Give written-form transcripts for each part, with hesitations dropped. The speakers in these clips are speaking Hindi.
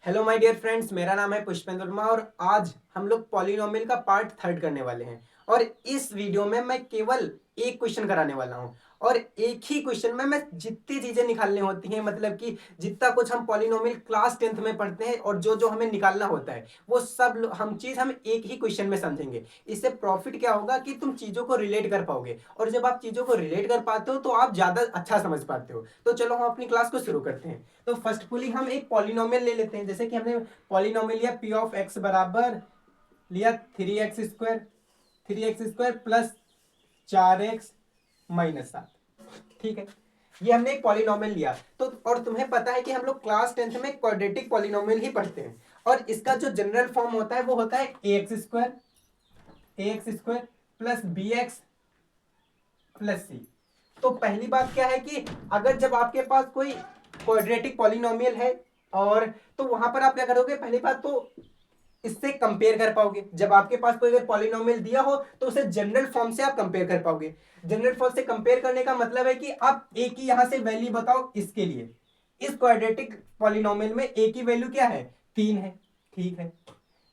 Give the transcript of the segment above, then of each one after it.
हेलो माय डियर फ्रेंड्स, मेरा नाम है पुष्पेंद्र वर्मा और आज हम लोग पॉलिनोमियल का पार्ट थर्ड करने वाले हैं। और इस वीडियो में मैं केवल एक क्वेश्चन कराने वाला हूं और एक ही क्वेश्चन में मैं जितनी चीजें निकालनी होती हैं, मतलब कि जितना कुछ हम पॉलिनोमियल क्लास 10th में पढ़ते हैं और जो जो हमें निकालना होता है वो सब हम एक ही क्वेश्चन में समझेंगे। इससे प्रॉफिट क्या होगा कि तुम चीजों को रिलेट कर पाओगे और जब आप चीजों को रिलेट कर पाते हो तो आप ज्यादा अच्छा समझ पाते हो। तो चलो हम अपनी क्लास को शुरू करते हैं। तो फर्स्टफुली हम एक पॉलिनोमियल ले लेते हैं, जैसे कि हमने पॉलिनोमियल लिया पी ऑफ एक्स बराबर लिया 3x square plus 4x minus 7। ठीक है, ये हमने एक पॉलिनोमियल लिया। तो और तुम्हें पता है कि हम लोग क्लास 10th में क्वाड्रेटिक पॉलिनोमियल ही पढ़ते हैं और इसका जो जनरल फॉर्म होता है वो होता है A X square plus B X plus C. तो पहली बात क्या है कि अगर जब आपके पास कोई क्वाड्रेटिक पॉलिनोमियल है और तो वहां पर आप क्या करोगे, पहली बात तो इससे कंपेयर कर पाओगे। जब आपके पास कोई अगर पॉलिनोमियल दिया हो तो उसे जनरल फॉर्म से आप कंपेयर कर पाओगे। जनरल फॉर्म से कंपेयर करने का मतलब है कि आप ए की यहां से वैल्यू बताओ। इसके लिए इस क्वाड्रेटिक पॉलिनोमियल में ए की वैल्यू क्या है, 3 है। ठीक है,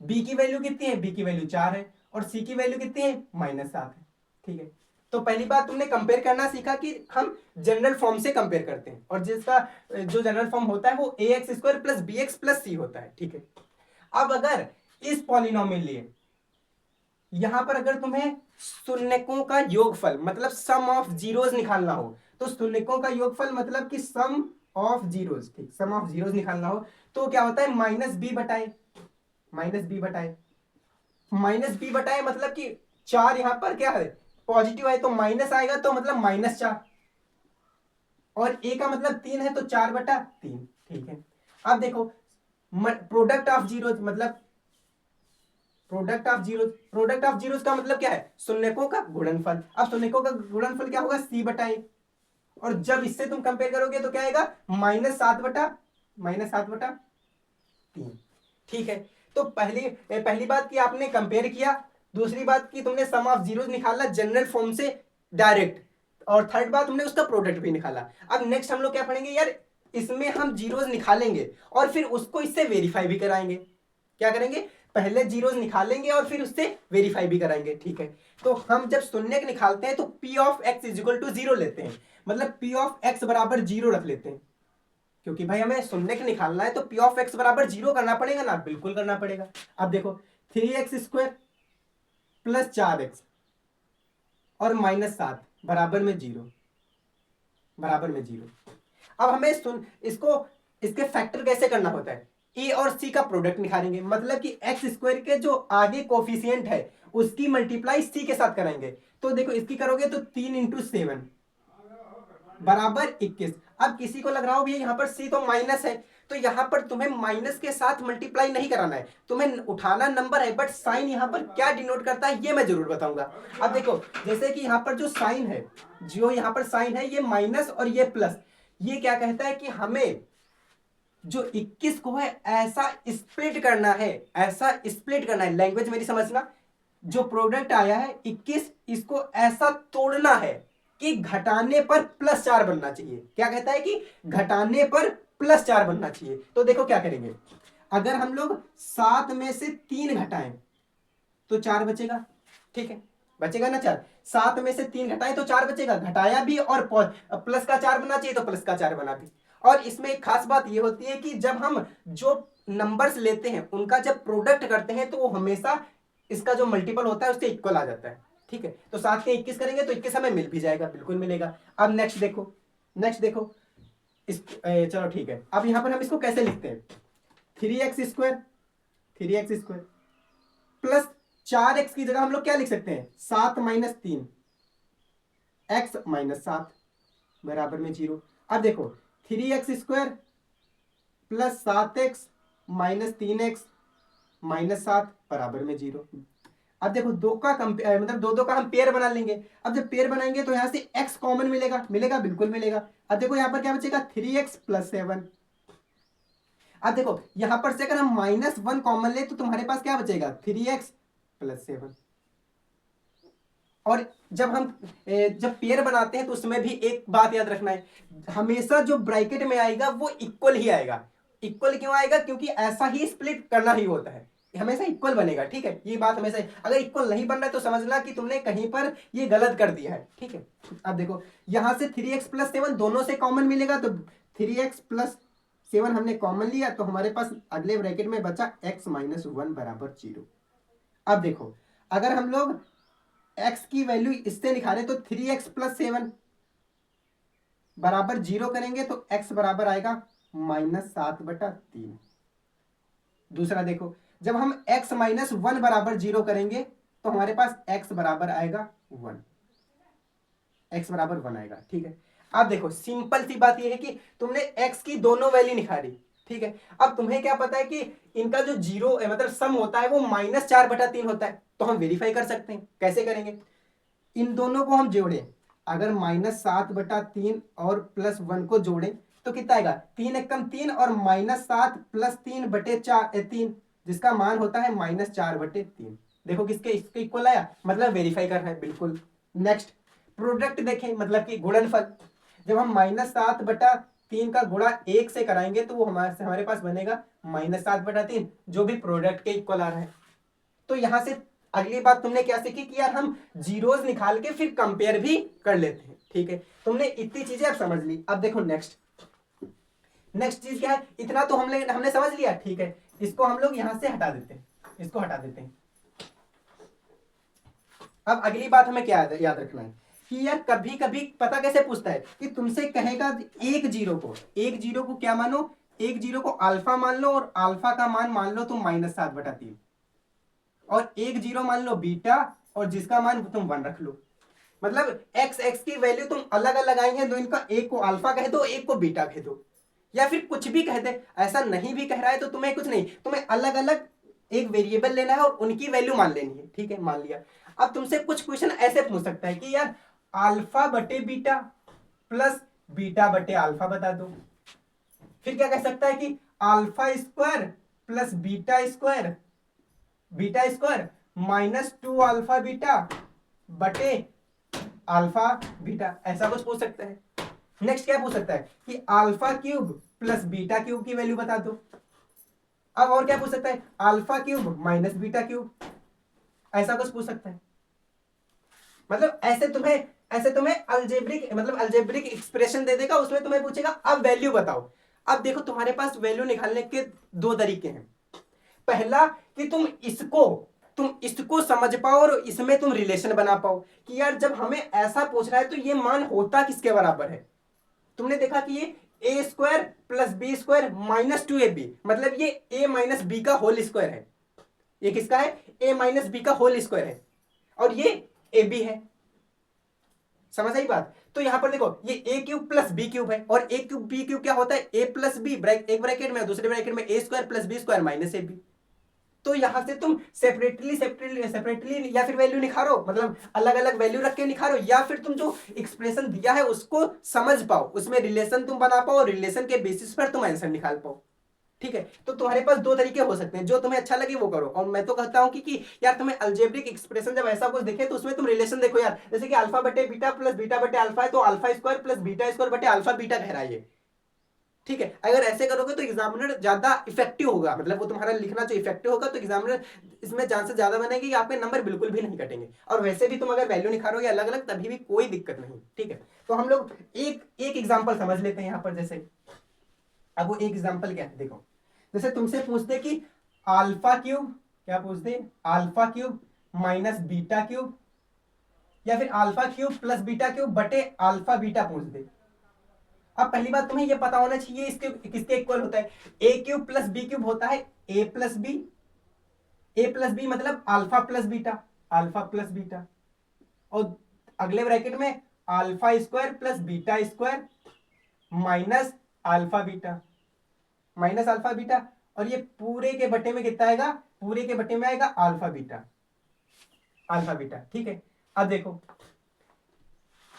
बी की वैल्यू कितनी है, बी की वैल्यू 4 है और सी की वैल्यू कितनी है, -7 है। ठीक है, तो पहली बात तुमने कंपेयर करना सीखा कि हम जनरल फॉर्म से कंपेयर करते हैं और जिसका जो जनरल फॉर्म होता है वो A X square plus B X plus C होता है। ठीक है, अब अगर इस पॉलिनोमियल लिए यहां पर अगर तुम्हें शून्यकों का योगफल मतलब सम ऑफ जीरोस निकालना हो, तो शून्यकों का योगफल मतलब कि सम ऑफ जीरोस, ठीक, सम ऑफ जीरोस निकालना हो तो क्या होता है, माइनस बी बटाए मतलब कि 4 यहां पर क्या है, पॉजिटिव है तो माइनस आएगा, तो मतलब -4 और ए का मतलब 3 है तो 4/3। ठीक है, अब देखो प्रोडक्ट ऑफ जीरो मतलब प्रोडक्ट ऑफ जीरोस का मतलब क्या है, शून्यकों का गुणनफल। अब शून्यकों का गुणनफल क्या होगा, c/a। और जब इससे तुम कंपेयर करोगे तो क्या आएगा, -7/3। ठीक है, तो पहली बात कि आपने कंपेयर किया, दूसरी बात कि तुमने सम ऑफ जीरोस निकाला जनरल फॉर्म से डायरेक्ट, और थर्ड बात तुमने उसका प्रोडक्ट भी निकाला। अब नेक्स्ट हम लोग क्या पढ़ेंगे यार, इसमें हम जीरोस निकालेंगे और फिर उसको इससे वेरीफाई भी कराएंगे। क्या करेंगे, पहले जीरोस निकालेंगे और फिर उससे वेरीफाई भी कराएंगे। ठीक है, तो हम जब शून्य निकालते हैं तो p of x is equal to 0 लेते हैं, मतलब p ऑफ x बराबर 0 रख लेते हैं, क्योंकि भाई हमें शून्य निकालना है तो p ऑफ x बराबर 0 करना पड़ेगा ना, बिल्कुल करना पड़ेगा। अब देखो 3x स्क्वायर प्लस 4x और -7 बराबर में जीरो। अब हमें इसको इसके फैक्टर कैसे करना होता है, ए और सी का प्रोडक्ट निकालेंगे, मतलब कि एक्स स्क्वायर के जो आगे कोफिशियंट है उसकी मल्टीप्लाई सी के साथ कराएंगे। तो देखो इसकी करोगे तो 3 × 7 बराबर 21। अब किसी को लग रहा हो भैया यहाँ पर सी तो माइनस है, तो यहां पर तुम्हें माइनस के साथ मल्टीप्लाई नहीं कराना है, तुम्हें उठाना नंबर है, बट साइन यहां पर क्या डिनोट करता है ये मैं जरूर बताऊंगा। अब देखो जैसे कि यहां पर जो साइन है, जो यहां पर साइन है ये माइनस और ये प्लस, ये क्या कहता है कि हमें जो 21 को है ऐसा स्प्लिट करना है, लैंग्वेज मेरी समझना। जो प्रोडक्ट आया है 21, इसको ऐसा तोड़ना है कि घटाने पर +4 बनना चाहिए। क्या कहता है कि घटाने पर +4 बनना चाहिए। तो देखो क्या करेंगे, अगर हम लोग 7 में से 3 घटाएं तो 4 बचेगा। ठीक है, बचेगा ना 4, 7 में से 3 घटाएं तो 4 बचेगा, घटाया भी और प्लस का 4 बना चाहिए तो प्लस का 4 बना भी। और इसमें एक खास बात ये होती है कि जब हम जो नंबर्स लेते हैं उनका जब प्रोडक्ट करते हैं तो वो हमेशा इसका जो मल्टीपल होता है उससे इक्वल आ जाता है। ठीक है, तो 7 के 21 करेंगे तो 21 हमें मिल भी जाएगा, बिल्कुल मिलेगा। अब नेक्स्ट देखो चलो ठीक है, अब यहां पर हम इसको कैसे लिखते हैं, 3x स्क्वायर प्लस 4x की जगह हम लोग क्या लिख सकते हैं, 7 - 3 x - 7 बराबर में 0। अब देखो 3x square plus 7x - 3x -7 बराबर में 0। अब देखो दो का मतलब दो का हम पेयर बना लेंगे। अब जब पेयर बनाएंगे तो यहां से x कॉमन मिलेगा बिल्कुल मिलेगा। अब देखो यहां पर क्या बचेगा, 3x + 7। अब देखो यहां पर से अगर हम -1 कॉमन ले तो तुम्हारे पास क्या बचेगा, 3x + 7। और जब पेयर बनाते हैं तो उसमें भी एक बात याद रखना है, हमेशा जो ब्रैकेट में आएगा वो इक्वल ही आएगा। इक्वल क्यों आएगा? क्योंकि ऐसा ही स्प्लिट करना ही होता है, हमेशा इक्वल बनेगा, ठीक है, ये बात हमेशा। अगर इक्वल नहीं बन रहा है तो समझना कि तुमने कहीं पर ये गलत कर दिया है, ठीक है। अब देखो यहां से 3x प्लस 7 दोनों से कॉमन मिलेगा, तो 3x प्लस 7 हमने कॉमन लिया, तो हमारे पास अगले ब्रैकेट में बचा x माइनस 1 बराबर 0। अब देखो अगर हम लोग x की वैल्यू इससे निकालें तो 3x प्लस 7 बराबर 0 करेंगे तो x बराबर आएगा -7/3। दूसरा देखो जब हम x माइनस 1 बराबर 0 करेंगे तो हमारे पास x बराबर आएगा 1, x बराबर 1 आएगा, ठीक है। अब देखो सिंपल सी बात यह है कि तुमने x की दोनों वैल्यू निकाली, ठीक है। अब तुम्हें क्या पता है कि इनका जो जीरो मतलब सम होता है वो -4/3 होता है, तो हम वेरीफाई कर सकते हैं। कैसे करेंगे? इन दोनों को हम जोड़ें, अगर -7/3 और +1 को जोड़ें तो कितना आएगा? 3 एकम 3 और -7 + 3/3 जिसका मान होता है -4/3। देखो किसके इसके इक्वल आया, मतलब वेरीफाई करना है बिल्कुल। नेक्स्ट प्रोडक्ट देखें, मतलब कि गुणनफल। जब हम -7/3 का गुणा 1 से कराएंगे तो वो हमारे पास बनेगा -7/3, जो भी प्रोडक्ट के इक्वल आ रहा है। तो यहां से अगली बात तुमने क्या सीखी कि यार हम जीरोस निकाल के फिर कंपेयर भी कर लेते हैं, ठीक है। तुमने इतनी चीजें अब समझ ली। अब देखो नेक्स्ट चीज क्या है? इतना तो हमने समझ लिया, ठीक है। इसको हम लोग यहां से हटा देते हैं, इसको हटा देते हैं। अब अगली बात हमें क्या याद रखना है कि यार कभी कभी पता कैसे पूछता है कि तुमसे कहेगा एक जीरो को क्या मानो, एक जीरो को अल्फा मान लो और अल्फा का मान लो तुम -7/3, और एक जीरो मान लो बीटा और जिसका मान तुम 1 रख लो। मतलब x की वैल्यू तुम अलग अलग आई है, तो इनका एक को अल्फा कह दो, एक को बीटा कह दो, या फिर कुछ भी कह दे। ऐसा नहीं भी कह रहा है तो तुम्हें कुछ नहीं, तुम्हें अलग अलग एक वेरिएबल लेना है और उनकी वैल्यू मान लेनी है, ठीक है, मान लिया। अब तुमसे कुछ क्वेश्चन ऐसे पूछ सकता है कि यार अल्फा बटे बीटा प्लस बीटा बटे अल्फा बता दो। फिर क्या कह सकता है कि alpha square plus beta square -2 alpha beta बटे अल्फा बीटा, ऐसा कुछ पूछ सकता है। नेक्स्ट क्या पूछ सकता है कि alpha cube plus beta cube की वैल्यू बता दो। अब और क्या पूछ सकता है? Alpha cube minus beta cube, ऐसा कुछ पूछ सकता है। मतलब ऐसे तुम्हें अल्जेब्रिक एक्सप्रेशन दे देगा, उसमें तुम्हें पूछेगा अब वैल्यू बताओ। अब देखो तुम्हारे पास वैल्यू निकालने के दो तरीके हैं। पहला कि तुम इसको समझ पाओ और इसमें तुम रिलेशन बना पाओ कि यार जब हमें ऐसा पूछ रहा है तो ये मान होता किसके बराबर है। तुमने देखा कि ये a² + b² -2ab, मतलब ये a - b का होल स्क्वायर है। ये किसका है? a - b का होल स्क्वायर है, और ये ab है। समझ आई बात? तो यहां पर देखो ये a³ + b³ है, और a³ b³ क्या होता है? a + b, एक ब्रैकेट में, दूसरे ब्रैकेट में a² + b² - ab। तो यहां से तुम सेपरेटली या फिर वैल्यू निखारो, मतलब अलग अलग वैल्यू रख के निखारो, या फिर तुम जो एक्सप्रेशन दिया है उसको समझ पाओ, उसमें रिलेशन तुम बना पाओ और रिलेशन के बेसिस पर तुम आंसर निकाल पाओ, ठीक है। तो तुम्हारे पास दो तरीके हो सकते हैं, जो तुम्हें अच्छा लगे वो करो। और मैं तो कहता हूं कि यार तुम्हें अल्जेब्रिक एक्सप्रेशन जब ऐसा कुछ दिखे तो उसमें तुम रिलेशन देखो यार, जैसे कि अल्फा बटे बीटा प्लस बीटा बटे अल्फा है, तो alpha square plus beta square बटे अल्फा बीटा कह रहा है, ठीक है। अगर ऐसे करोगे तो एग्जामिनर ज्यादा इफेक्टिव होगा, मतलब वो तुम्हारा लिखना जो इफेक्टिव होगा, तो एग्जामिनर इसमें चांसेस ज्यादा बनेंगे कि आपके नंबर बिल्कुल भी नहीं कटेंगे। और वैसे भी तुम अगर वैल्यू निकालोगे अलग अलग तभी भी कोई दिक्कत नहीं, ठीक है। तो हम लोग एक एक एग्जाम्पल समझ लेते हैं यहां पर। जैसे अब वो एक एग्जाम्पल क्या है देखो, जैसे तुमसे पूछते कि अल्फा क्यूब, क्या पूछते? Alpha cube minus beta cube, या फिर alpha cube plus beta cube बटे अल्फा बीटा पूछ दे। अब पहली बात तुम्हें यह पता होना चाहिए इसके किसके इक्वल होता है। a³ + b³ होता है a + b मतलब अल्फा प्लस बीटा, और अगले ब्रैकेट में α² + β² माइनस अल्फा बीटा, और ये पूरे के बटे में कितना आएगा? पूरे के बटे में आएगा अल्फा बीटा, ठीक है। अब देखो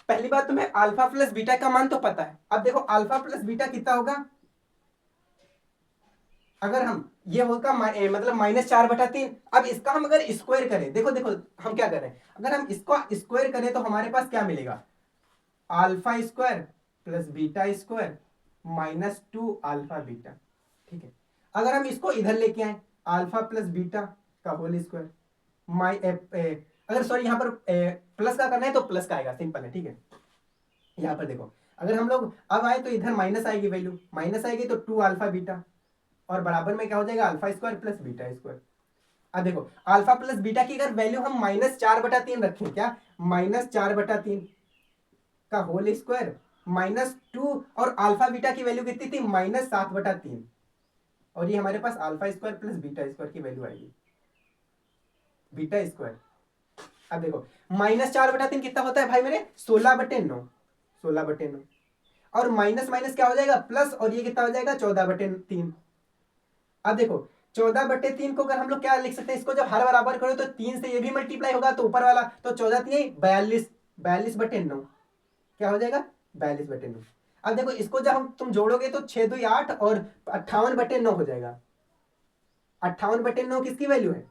पहली बात तुम्हें अल्फा प्लस बीटा का मान तो पता है। अब देखो अल्फा प्लस बीटा कितना होगा, अगर हम ये होगा मतलब -4/3। अब इसका हम अगर स्क्वायर करें, देखो हम क्या कर रहे हैं, अगर हम इसको स्क्वायर करें तो हमारे पास क्या मिलेगा? α² + β² -2 अल्फा बीटा, ठीक है। अगर हम इसको इधर लेके आए, अल्फा प्लस बीटा का होल स्क्वायर, अगर सॉरी यहाँ पर प्लस का करना है तो प्लस का आएगा, सिंपल है, ठीक है। यहाँ पर देखो, अगर हम लोग अब आए तो इधर माइनस आएगी, वैल्यू माइनस आएगी तो 2 अल्फा बीटा, और बराबर में क्या हो जाएगा, alpha square plus beta square. अब देखो अल्फा प्लस बीटा की अगर वैल्यू हम -4/3 रखें, क्या -4/3 का होल स्क्वायर -2, और अल्फा बीटा की वैल्यू कितनी थी, -7/3, और ये हमारे पास alpha square plus beta square की वैल्यू आएगी, बीटा स्क्वायर। अब देखो -4/3 कितना होता है भाई मेरे, 16/9, 16/9, और माइनस माइनस क्या हो जाएगा, प्लस, और ये कितना हो जाएगा, 14/3। अब देखो 14/3 को अगर हम लोग क्या लिख सकते हैं, इसको जब हर बराबर करो तो 3 से ये भी मल्टीप्लाई होगा, तो ऊपर वाला तो 14×3 42, 42/9 क्या हो जाएगा, 42/9। अब देखो इसको जब हम तुम जोड़ोगे तो 6×2 8 और 58/9 हो जाएगा। 58/9 किसकी वैल्यू है,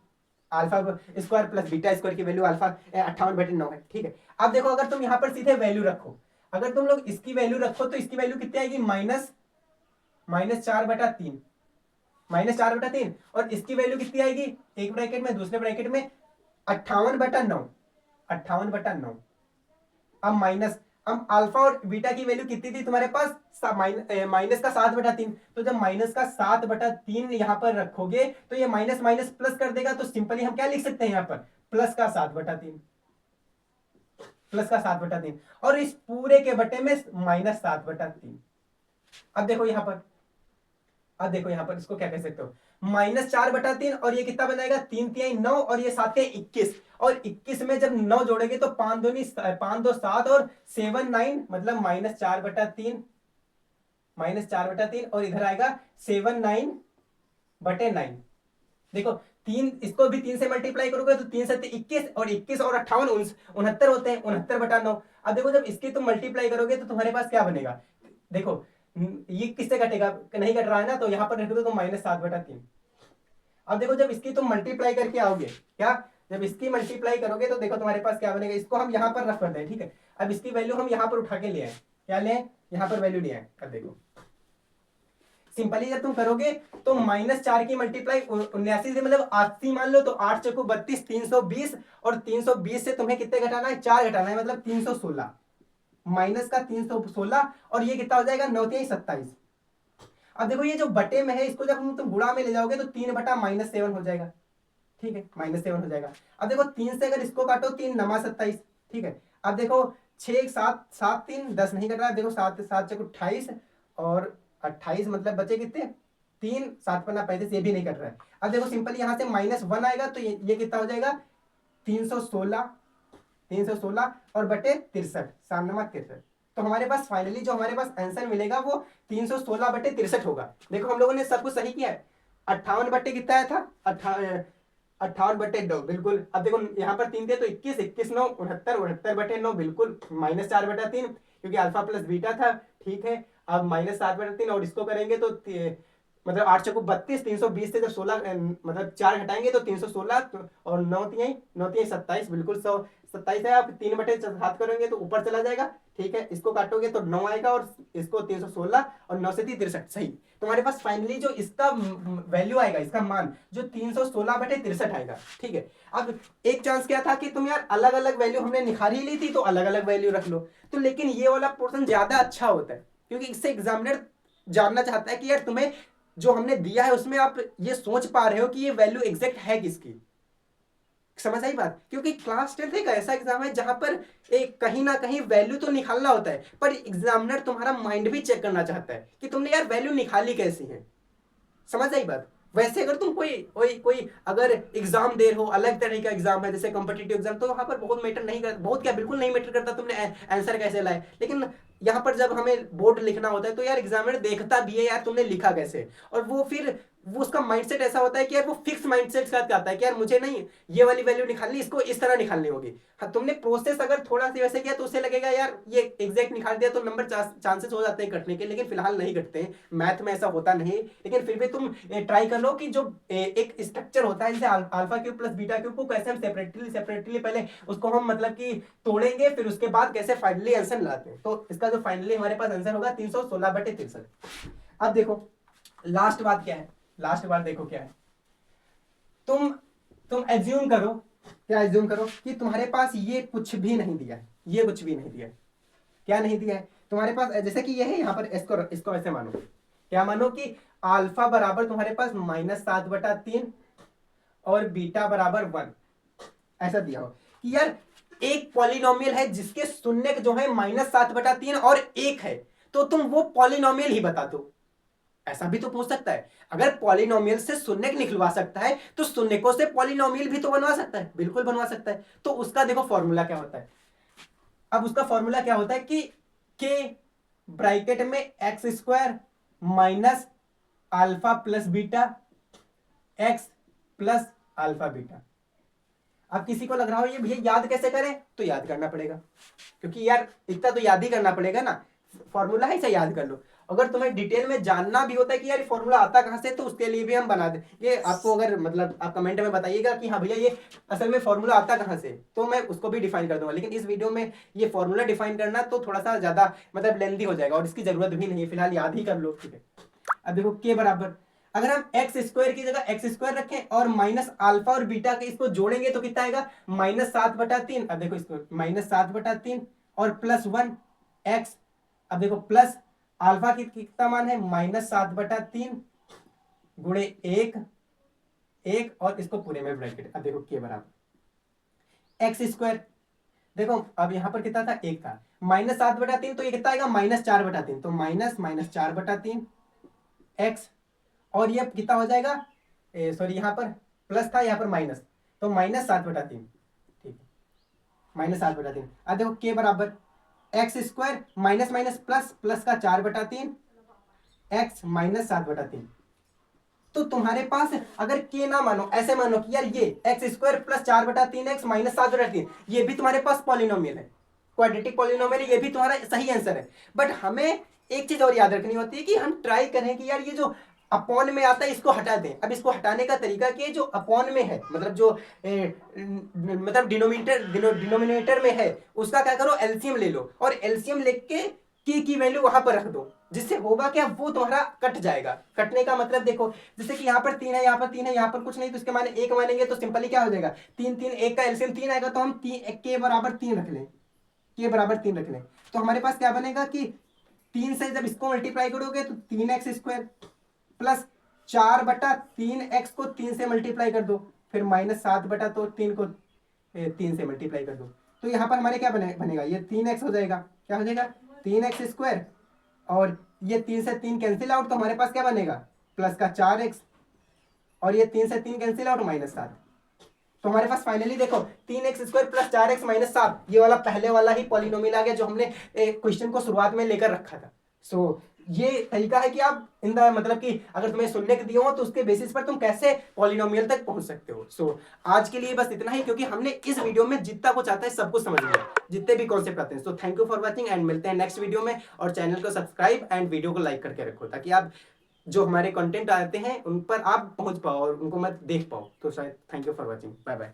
alpha square plus beta square की वैल्यू अल्फा 58/9 है, ठीक है। अब देखो अगर तुम यहाँ पर सीधे वैल्यू रखो, अगर तुम लोग इसकी वैल्यू रखो तो इसकी वैल्यू कितनी आएगी, -4/3, -4/3, और इसकी वैल्यू कितनी आएगी, एक ब्रैकेट में दूसरे ब्रैकेट में 58/9, 58/9। अब माइनस, अब अल्फा और बीटा की वैल्यू कितनी थी तुम्हारे पास, माइनस का 7/3, तो जब माइनस का 7/3 यहां पर रखोगे तो ये माइनस माइनस प्लस कर देगा, तो सिंपली हम क्या लिख सकते हैं यहां पर, प्लस का 7/3, प्लस का 7/3, और इस पूरे के बटे में -7/3। अब देखो यहां पर, अब देखो यहां पर इसको क्या कह सकते हो, -4/3, और ये कितना बनाएगा, 3×3 9, और ये 7×21, और 21 में जब 9 जोड़ेंगे तो 5×2 7, और 7 9, मतलब -4/3, -4/3, और इधर आएगा 7 9/9। देखो तीन, इसको भी 3 से मल्टीप्लाई करोगे तो 3 7 21, और 21 और 58 69 होते हैं, 69/9। अब देखो जब इसकी तुम मल्टीप्लाई करोगे तो तुम्हारे पास क्या बनेगा, देखो ये किससे कटेगा, नहीं कट रहा है ना, तो यहां पर रख दो तो -7/3। अब देखो जब इसकी तुम मल्टीप्लाई करके आओगे, क्या जब इसकी मल्टीप्लाई करोगे तो देखो तुम्हारे पास क्या बनेगा, इसको हम यहां पर रख कर दें, ठीक है। अब इसकी वैल्यू हम यहां पर उठा के ले आए, क्या ले, यहां पर वैल्यू ले आए। अब देखो सिंपली जब तुम करोगे तो -4 की मल्टीप्लाई 79 से मतलब 80 मान लो, तो 8 चौको 32, 320, और 320 से तुम्हें कितने घटाना है, 4 घटाना है, मतलब 316, माइनस का 316, और ये कितना हो जाएगा, 9×3 = 27। अब देखो ये जो बटे में है, इसको जब तुम गुणा में ले जाओगे तो 3/-7 हो जाएगा, ठीक है, -7 हो जाएगा। अब देखो 3 से अगर इसको काटो, 3×9 = 27, ठीक है। अब देखो 6 7 7 3 10 नहीं कट रहा है, देखो 7 7 चौको 28, और 28 मतलब बचे कितने, 3 7 पन्ना 35, ये भी नहीं कट रहा है। अब देखो सिंपल यहां से -1 आएगा, तो ये कितना हो जाएगा, 316, 316, और बटे 63, 7×9 = 63। तो हमारे पास फाइनली जो हमारे पास आंसर मिलेगा वो 316/63 होगा। देखो हम लोगों ने सब कुछ सही किया है। 58 बटे कितना आया था, 58/9, बिल्कुल। अब देखो यहाँ पर 3 थे तो 21, 21 9 69, 69/9, बिल्कुल, -4/3, क्योंकि अल्फा प्लस बीटा था, ठीक है। अब -7/3, और इसको करेंगे तो मतलब 8 चौको 32, 320 से जब 16 मतलब 4 घटाएंगे तो 316, और 9×3 27, बिल्कुल 127 है। आप 3/7 करेंगे तो ऊपर चला जाएगा, ठीक है। इसको काटोगे तो 9 आएगा, और इसको 316, और 9 से 63, सही। तुम्हारे पास फाइनली जो इसका वैल्यू आएगा, इसका मान जो 316/63 आएगा, ठीक है। अब एक चांस क्या था कि तुम यार अलग अलग वैल्यू हमने निखार ही ली थी, तो अलग अलग वैल्यू रख लो, तो लेकिन ये वाला पोर्शन ज्यादा अच्छा होता है, क्योंकि इससे एग्जामिनर जानना चाहता है कि यार तुम्हें जो हमने दिया है उसमें आप ये सोच पा रहे हो कि ये वैल्यू एग्जैक्ट है किसकी, समझ आई बात। क्योंकि क्लास 10 एक ऐसा एग्जाम है जहां पर एक कहीं ना कहीं वैल्यू तो निकालना होता है, पर एग्जामिनर तुम्हारा माइंड भी चेक करना चाहता है कि तुमने यार वैल्यू निकाली कैसी है, समझ आई बात। वैसे अगर तुम कोई अगर एग्जाम दे रहे हो, अलग तरह का एग्जाम है जैसे कॉम्पिटिटिव एग्जाम, तो वहां पर बहुत मैटर नहीं करता, बहुत क्या बिल्कुल नहीं मैटर करता तुमने आंसर कैसे लाए। लेकिन यहाँ पर जब हमें बोर्ड लिखना होता है तो यार एग्जामिनर देखता भी है यार तुमने लिखा कैसे, और वो फिर वो उसका माइंडसेट ऐसा होता है कि यार वो फिक्स माइंडसेट के साथ आता है कि यार मुझे नहीं ये वाली वैल्यू निकालनी, इसको इस तरह निकालनी होगी। हाँ तुमने प्रोसेस अगर थोड़ा सा वैसे किया तो उसे लगेगा यार ये एग्जैक्ट निकाल दिया तो नंबर चांसेस हो जाते हैं कटने के, लेकिन फिलहाल नहीं कटते हैं, मैथ में ऐसा होता नहीं। लेकिन फिर भी तुम ट्राई कर लो कि जो एक स्ट्रक्चर होता है जैसे alpha cube plus beta cube को कैसे हम सेपरेटली पहले उसको हम मतलब कि तोड़ेंगे, फिर उसके बाद कैसे फाइनली आंसर लाते हैं। तो इसका जो फाइनली हमारे पास आंसर होगा 316/63। अब देखो लास्ट बात क्या है, लास्ट बात देखो क्या है, तुम एज्यूम करो, क्या एज्यूम करो कि तुम्हारे पास ये कुछ भी नहीं दिया है, ये कुछ भी नहीं दिया है। क्या नहीं दिया है तुम्हारे पास, जैसे कि ये है यहाँ पर, इसको ऐसे मानो, क्या मानो कि अल्फा बराबर तुम्हारे पास -7/3 और बीटा बराबर 1, ऐसा दिया हो कि यार एक पॉलिनोमियल है जिसके शून्य जो है -7/3 और 1 है, तो तुम वो पॉलिनोमियल ही बता दो। ऐसा भी तो पूछ सकता है, अगर पॉलिनोमियल से शून्य निकलवा सकता है तो शून्यकों से पॉलिनोमियल भी तो बनवा सकता है, बिल्कुल बनवा सकता है। तो उसका देखो फॉर्मूला क्या होता है, अब उसका फॉर्मूला क्या होता है कि के ब्रैकेट में x² minus alpha plus beta x plus alpha beta. अब किसी को लग रहा हो ये भैया याद कैसे करें, तो याद करना पड़ेगा, क्योंकि यार इतना तो याद ही करना पड़ेगा ना, फॉर्मूला ही से याद कर लो। अगर तुम्हें डिटेल में जानना भी होता है कि यार फॉर्मूला आता कहां से, तो उसके लिए भी हम बना दे, ये आपको अगर मतलब आप कमेंट में बताइएगा कि हाँ भैया ये असल में फॉर्मूला आता कहां से, तो मैं उसको भी डिफाइन कर दूंगा। लेकिन इस वीडियो में ये फॉर्मूला डिफाइन करना तो थोड़ा सा ज्यादा मतलब लेंथी हो जाएगा और इसकी जरूरत भी नहीं है, फिलहाल याद ही कर लो, ठीक है। अब देखो के बराबर, अगर हम x² की जगह x² रखें और माइनस अल्फा और बीटा के इसको जोड़ेंगे तो कितना आएगा, -7/3। अब देखो इसको -7/3 और +1 x, अब देखो प्लस अल्फा की कितना मान है, -7/3 गुणे 1 और इसको पूरे में ब्रैकेट। अब देखो के बराबर x², देखो अब यहां पर कितना था, 1 था, -7/3 तो ये कितना आएगा, -4/3, तो -4/3 x, और ये कितना हो जाएगा, सॉरी यहाँ पर प्लस था, यहाँ पर माइनस, तो -7/3, ठीक है, -7/3। अब देखो के बराबर x² minus minus plus, plus का 4/3 x -7/3। तो तुम्हारे पास अगर के ना मानो, ऐसे मानो कि यार ये x² प्लस 4/3 x -7/3 ये भी तुम्हारे पास पॉलिनोमियल है, क्वाड्रेटिक पॉलिनोमियल, ये भी तुम्हारा सही आंसर है। बट हमें एक चीज और याद रखनी होती है कि हम ट्राई करें कि यार ये जो अपॉन में आता है इसको हटा दें। अब इसको हटाने का तरीका कि जो अपॉन में है, मतलब जो मतलब डिनोमिनेटर में है उसका क्या करो, एलसीएम ले लो, और एलसीएम लेके की वैल्यू वहां पर रख दो, जिससे होगा क्या, वो तुम्हारा कट जाएगा। कटने का मतलब देखो, जैसे कि यहाँ पर 3 है, यहाँ पर 3 है, यहाँ पर कुछ नहीं, तो इसके माने 1 मानेंगे तो सिंपली क्या हो जाएगा, 3 3 1 का एलसीएम 3 आएगा, तो हम के बराबर 3 रख लें, के बराबर 3 रख लें, तो हमारे पास क्या बनेगा कि 3 से जब इसको मल्टीप्लाई करोगे तो 3x² प्लस 4/3x को 3 से मल्टीप्लाई कर दो, फिर -7/3 को 3 से मल्टीप्लाई कर दो, तो यहाँ पर हमारे क्या बनेगा, ये 3x हो जाएगा, क्या हो जाएगा, 3x², और ये 3 से 3 कैंसिल आउट, तो हमारे पास क्या बनेगा, प्लस का 4x, और ये 3 से 3 कैंसिल आउट, -7। तो हमारे पास फाइनली देखो 3x² प्लस 4x -7, ये वाला पहले वाला ही पॉलिनोमियल आ गया जो हमने क्वेश्चन को शुरुआत में लेकर रखा था। सो ये तरीका है कि आप इन द मतलब कि अगर तुम्हें शून्य दिए हो तो उसके बेसिस पर तुम कैसे पॉलिनोमियल तक पहुंच सकते हो। सो आज के लिए बस इतना ही, क्योंकि हमने इस वीडियो में जितना कुछ आता है सब कुछ समझ लिया, जितने भी कॉन्सेप्ट आते हैं। So thank you for watching and मिलते हैं नेक्स्ट वीडियो में, और चैनल को सब्सक्राइब एंड वीडियो को लाइक करके रखो ताकि आप जो हमारे कंटेंट आते हैं उन पर आप पहुंच पाओ और उनको मत देख पाओ। तो शायद thank you for watching, bye bye.